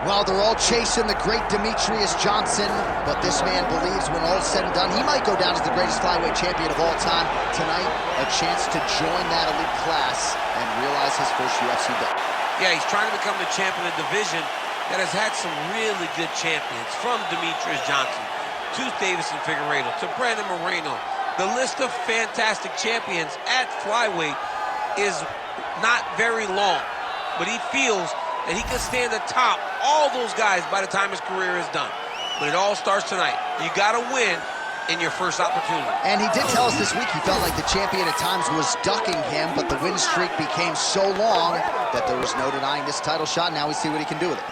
Well, they're all chasing the great Demetrius Johnson, but this man believes when all's said and done, he might go down as the greatest flyweight champion of all time. Tonight, a chance to join that elite class and realize his first UFC belt. Yeah, he's trying to become the champion of the division that has had some really good champions, from Demetrius Johnson to Davison Figueiredo to Brandon Moreno. The list of fantastic champions at flyweight is not very long, but he feels that he can stand atop all those guys by the time his career is done. But it all starts tonight. You got to win in your first opportunity. And he did tell us this week he felt like the champion at times was ducking him, but the win streak became so long that there was no denying this title shot. Now we see what he can do with it.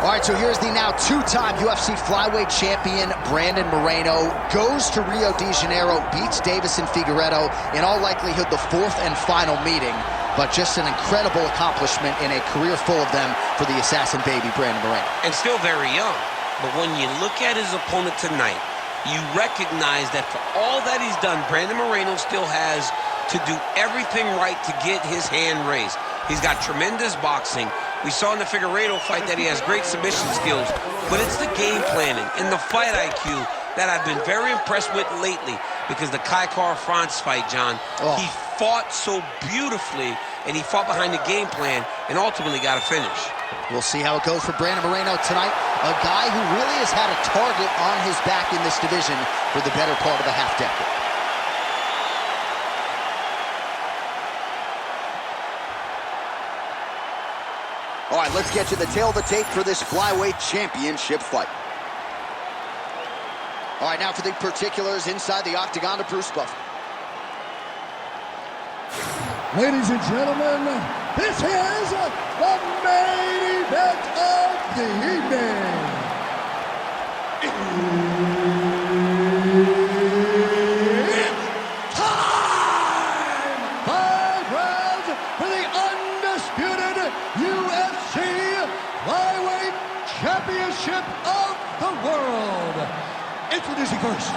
All right, so here's the now two-time UFC flyweight champion, Brandon Moreno, goes to Rio de Janeiro, beats Davison Figueiredo, in all likelihood the fourth and final meeting, but just an incredible accomplishment in a career full of them for the assassin baby, Brandon Moreno. And still very young, but when you look at his opponent tonight, you recognize that for all that he's done, Brandon Moreno still has to do everything right to get his hand raised. He's got tremendous boxing. We saw in the Figueiredo fight that he has great submission skills, but it's the game planning and the fight IQ that I've been very impressed with lately, because the Kai Kara-France fight, John, he fought so beautifully, and he fought behind the game plan and ultimately got a finish. We'll see how it goes for Brandon Moreno tonight, a guy who really has had a target on his back in this division for the better part of a half-decade. All right, let's get you the tail of the tape for this flyweight championship fight. All right, now for the particulars inside the octagon to Bruce Buffer. Ladies and gentlemen, this is the main event of the evening. It's time! 5 rounds for the undisputed UFC Flyweight Championship of the world. Introducing first,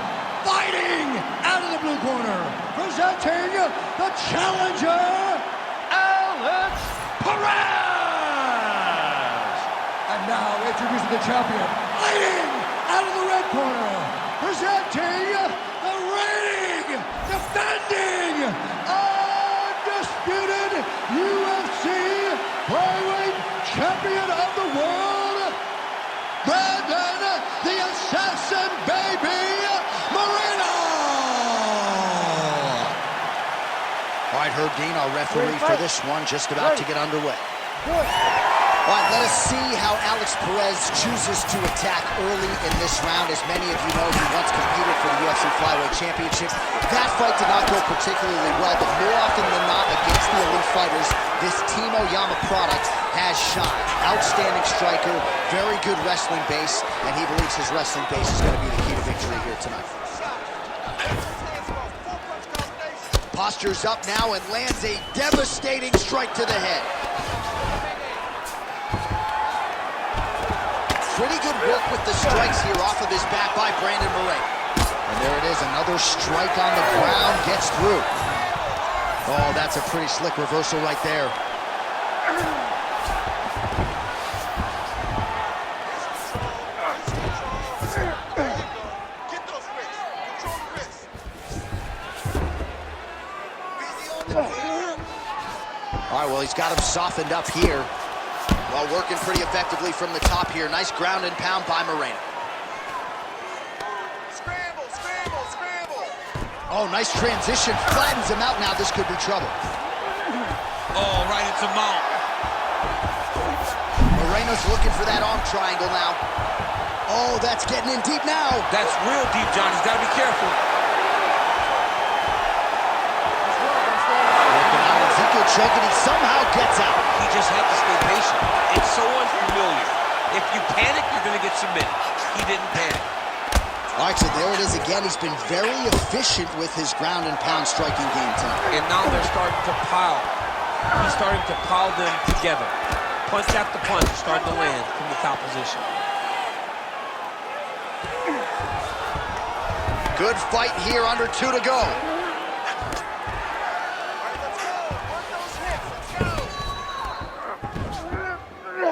fighting out of the blue corner, presenting the challenger, Alex Perez. And now introducing the champion, fighting out of the red corner, presenting the reigning, defending, undisputed UFC Flyweight Champion of the world, Brandon the Assassin Baby Moreno. All right, Herb Dean, our referee for this one, just about to get underway. All right, let us see how Alex Perez chooses to attack early in this round. As many of you know, he once competed for the UFC Flyweight Championship. That fight did not go particularly well, but more often than not, against the elite fighters, this Team Oyama product has shined. Outstanding striker, very good wrestling base, and he believes his wrestling base is going to be the key to victory here tonight. Postures up now and lands a devastating strike to the head. Pretty good work with the strikes here off of his back by Brandon Moreno. And there it is, another strike on the ground, gets through. Oh, that's a pretty slick reversal right there. All right, well, he's got him softened up here while working pretty effectively from the top here. Nice ground and pound by Moreno. Scramble, scramble, scramble. Oh, nice transition. Flattens him out now. This could be trouble. Oh, right into mount. Moreno's looking for that arm triangle now. Oh, that's getting in deep now. That's real deep, John. He's got to be careful. Working on Ezekiel choke, and he somehow gets out. He just had to stay patient. It's so unfamiliar. If you panic, you're going to get submitted. He didn't panic. All right, so there it is again. He's been very efficient with his ground and pound striking game tonight. And now they're starting to pile. He's starting to pile them together. Punch after punch, starting to land from the top position. Good fight here, under 2 to go.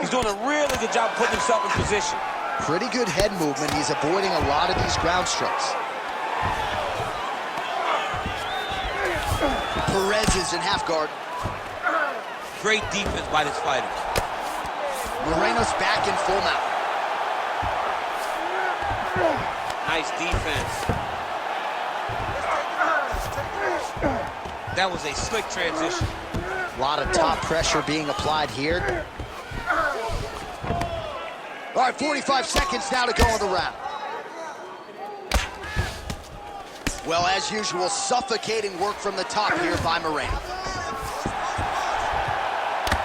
He's doing a really good job putting himself in position. Pretty good head movement. He's avoiding a lot of these ground strikes. Perez is in half guard. Great defense by this fighter. Moreno's back in full mount. Nice defense. That was a slick transition. A lot of top pressure being applied here. All right, 45 seconds now to go in the round. Well, as usual, suffocating work from the top here by Moreno.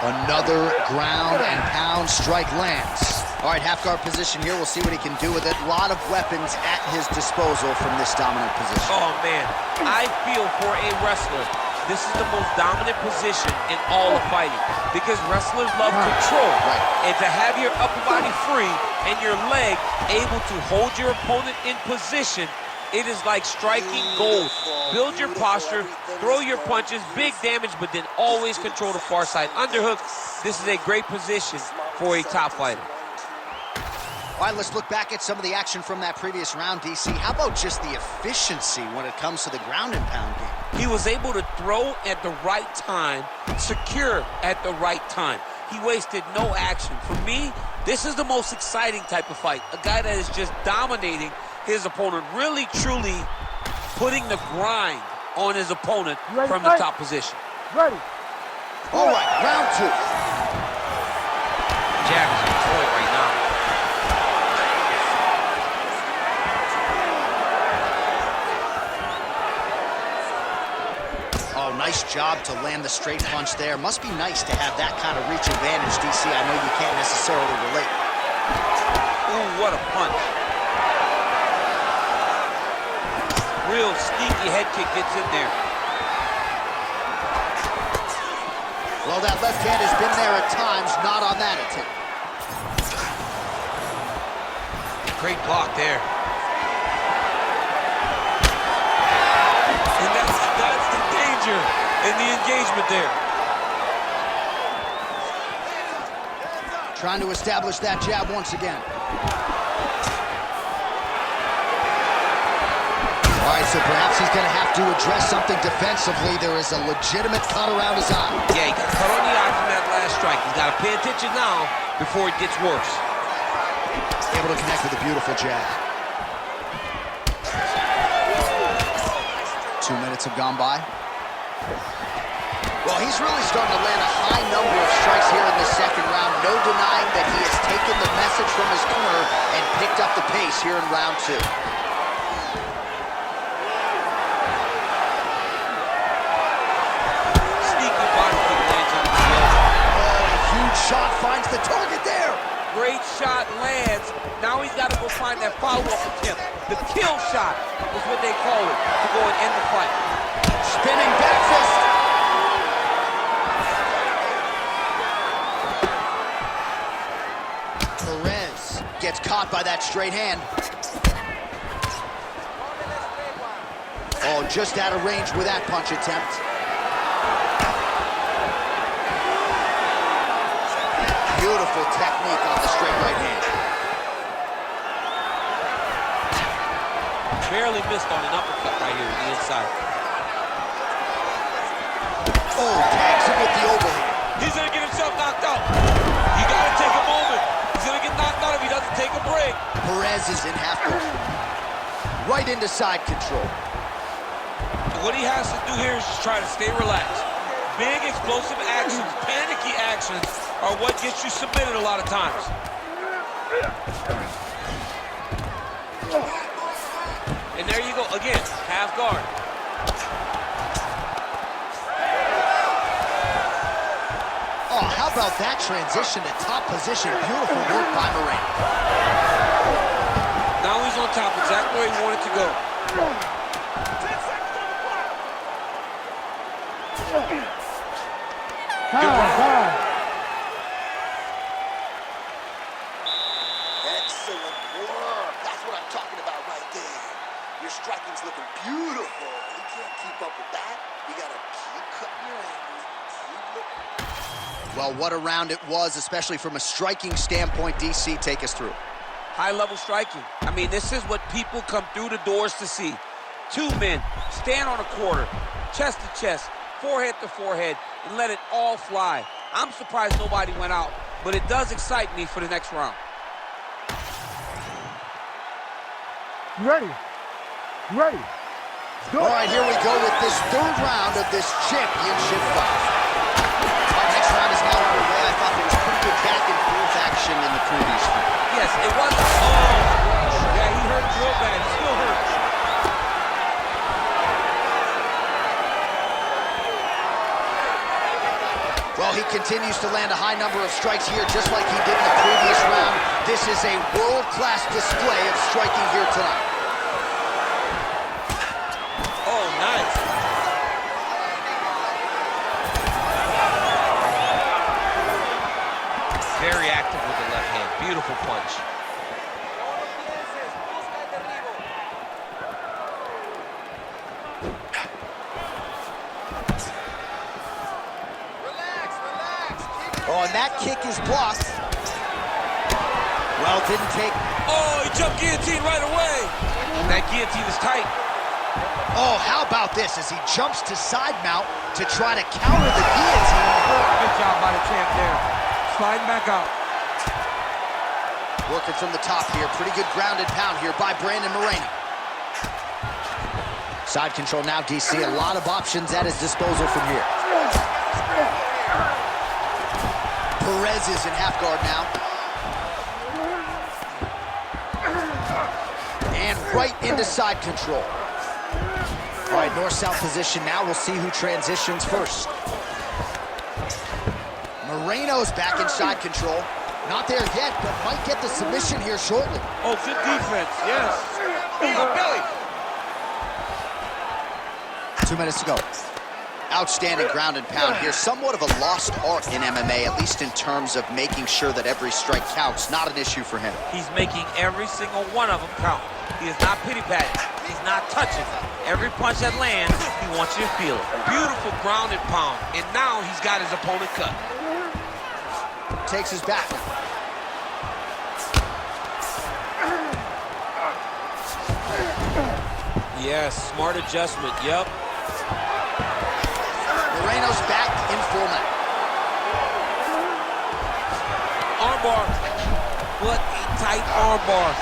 Another ground and pound strike lands. All right, half guard position here. We'll see what he can do with it. A lot of weapons at his disposal from this dominant position. Oh, man. I feel for a wrestler, this is the most dominant position in all of fighting because wrestlers love control. Right. And to have your upper body free and your leg able to hold your opponent in position, it is like striking gold. Build your posture, throw your punches, big damage, but then always control the far side underhook. This is a great position for a top fighter. All right, let's look back at some of the action from that previous round, DC. How about just the efficiency when it comes to the ground and pound game? He was able to throw at the right time, secure at the right time. He wasted no action. For me, this is the most exciting type of fight. A guy that is just dominating his opponent, really, truly putting the grind on his opponent from the top position. Ready. All right, round 2. Jack is in Detroit right now. Oh, nice job to land the straight punch there. Must be nice to have that kind of reach advantage, DC. I know you can't necessarily relate. Ooh, what a punch. Real sneaky head kick gets in there. Well, that left hand has been there at times, not on that attempt. Great block there. And that's the danger in the engagement there. Trying to establish that jab once again. All right, so perhaps he's going to have to address something defensively. There is a legitimate cut around his eye. Yeah, he got cut on the eye from that last strike. He's got to pay attention now before it gets worse. Able to connect with a beautiful jab. 2 minutes have gone by. Well, he's really starting to land a high number of strikes here in the second round. No denying that he has taken the message from his corner and picked up the pace here in round 2. Sneaky body kick lands on the field. Oh, a huge shot finds the target there. Great shot lands. Now he's got to go find that follow-up attempt. The kill shot is what they call it to go and end the fight. Spinning back fist. Perez gets caught by that straight hand. Oh, just out of range with that punch attempt. Beautiful technique on the straight right hand. Barely missed on an uppercut right here on the inside. Oh, tags him with the overhand. He's going to get himself knocked out. You got to take a moment. He's going to get knocked out if he doesn't take a break. Perez is in half guard. Right into side control. What he has to do here is just try to stay relaxed. Big explosive actions, panicky actions are what gets you submitted a lot of times. And there you go, again, half guard. Oh, how about that transition to top position? Beautiful work by Moreno. Now he's on top, exactly where he wanted to go. Excellent work. That's what I'm talking about right there. Your striking's looking beautiful. You can't keep up with that. You gotta keep cutting your angles. Keep looking. Well, what a round it was, especially from a striking standpoint. DC, take us through. High-level striking. I mean, this is what people come through the doors to see. Two men stand on a quarter, chest to chest, forehead to forehead, and let it all fly. I'm surprised nobody went out, but it does excite me for the next round. Ready? Ready? All right, here we go with this third round of this championship fight. All right, next round is now underway. I thought there was pretty good back and forth action in the previous round. Yes, it was. Oh, yeah, he hurt real bad. He still hurts. Well, he continues to land a high number of strikes here, just like he did in the previous round. This is a world-class display of striking here tonight. Oh, nice. Very active with the left hand. Beautiful punch. Oh, and that kick is blocked. Well, didn't take... Oh, he jumped guillotine right away. That guillotine is tight. Oh, how about this as he jumps to side mount to try to counter the guillotine. Good job by the champ there. Sliding back out. Working from the top here. Pretty good grounded pound here by Brandon Moreno. Side control now, DC. A lot of options at his disposal from here. Perez is in half guard now. And right into side control. All right, north-south position now. We'll see who transitions first. Moreno's back in side control. Not there yet, but might get the submission here shortly. Oh, good defense, yes. Belly. 2 minutes to go. Outstanding ground and pound here. Somewhat of a lost art in MMA, at least in terms of making sure that every strike counts. Not an issue for him. He's making every single one of them count. He is not pity-patting. He's not touching. Every punch that lands, he wants you to feel it. Beautiful ground and pound. And now he's got his opponent cut. Takes his back. Yes, smart adjustment, yep. Moreno's back in full mount. Armbar. What a tight armbar.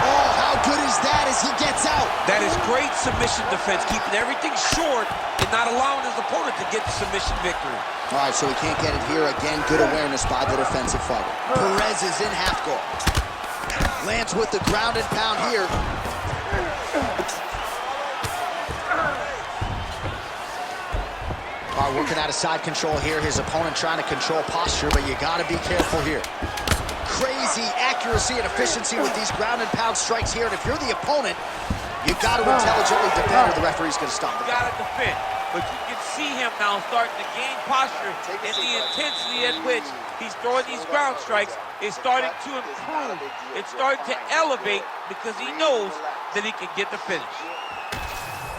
Oh, how good is that as he gets out? That is great submission defense, keeping everything short and not allowing his opponent to get the submission victory. All right, so he can't get it here. Again, good awareness by the defensive fighter. Perez is in half guard. Lands with the ground and pound here. All right, working out of side control here. His opponent trying to control posture, but you got to be careful here. Crazy accuracy and efficiency with these ground and pound strikes here. And if you're the opponent, you got to intelligently defend or the referee's going to stop it. You got to defend. But you can see him now starting to gain posture, and the intensity at which he's throwing these ground strikes is starting to improve. It's starting to elevate because he knows that he can get the finish.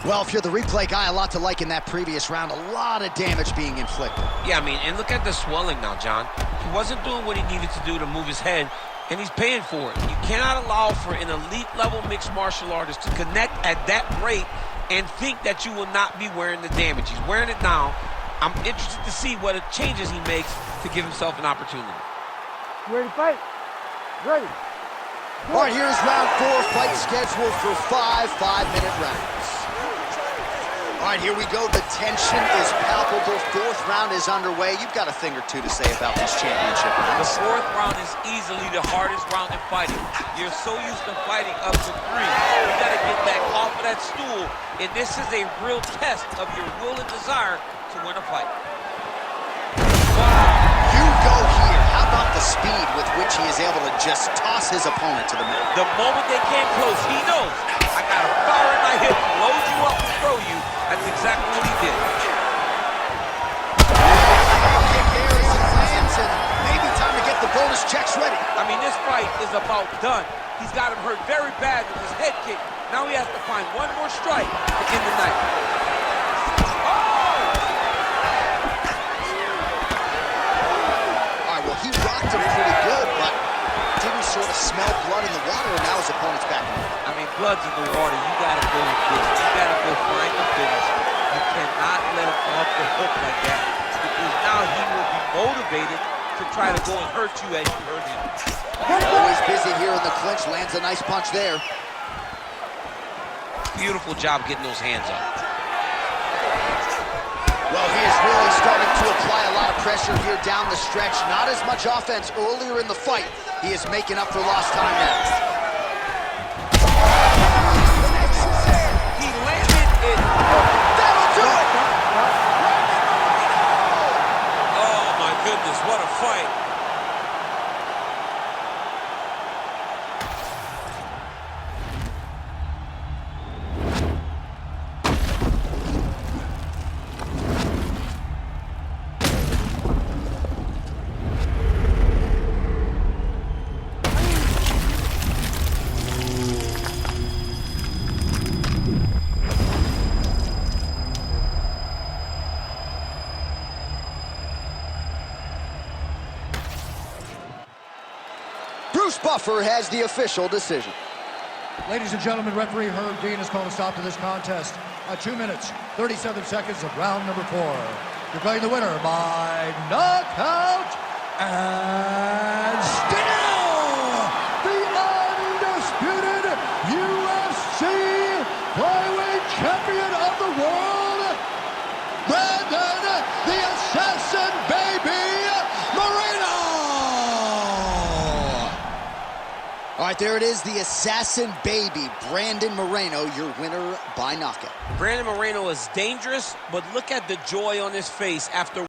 Well, if you're the replay guy, a lot to like in that previous round. A lot of damage being inflicted. Yeah, I mean, and look at the swelling now, John. He wasn't doing what he needed to do to move his head, and he's paying for it. You cannot allow for an elite-level mixed martial artist to connect at that rate and think that you will not be wearing the damage. He's wearing it now. I'm interested to see what changes he makes to give himself an opportunity. Ready to fight? Ready. All right, here's round 4. Fight scheduled for 5 5-minute rounds. All right, here we go. The tension is palpable. 4th round is underway. You've got a thing or two to say about these championship rounds. The 4th round is easily the hardest round in fighting. You're so used to fighting up to 3. You got to get back off of that stool, and this is a real test of your will and desire to win a fight. the speed with which he is able to just toss his opponent to the mat. The moment they came close, he knows, I got a fire in my hip, load you up and throw you. That's exactly what he did. Kick there as it lands, and maybe time to get the bonus checks ready. I mean, this fight is about done. He's got him hurt very bad with his head kick. Now he has to find one more strike to end the night. All right, well, he rocked him pretty good, but didn't sort of smell blood in the water, and now his opponent's back. I mean, blood's in the water. You gotta go with this. You gotta go find the finish. You cannot let him off the hook like that, because now he will be motivated to try to go and hurt you as you hurt him. Always busy here in the clinch, lands a nice punch there. Beautiful job getting those hands up. Well, he is really starting to apply a lot of pressure here down the stretch. Not as much offense earlier in the fight. He is making up for lost time now. He landed it. That'll do it! Oh, my goodness, what a fight. Bruce Buffer has the official decision. Ladies and gentlemen, referee Herb Dean has called a stop to this contest at 2 minutes, 37 seconds of round number 4. Declaring the winner by knockout and still the undisputed UFC flyweight champion of the world, Brandon the Assassin Baby Moreno! All right, there it is, the Assassin Baby, Brandon Moreno, your winner by knockout. Brandon Moreno is dangerous, but look at the joy on his face after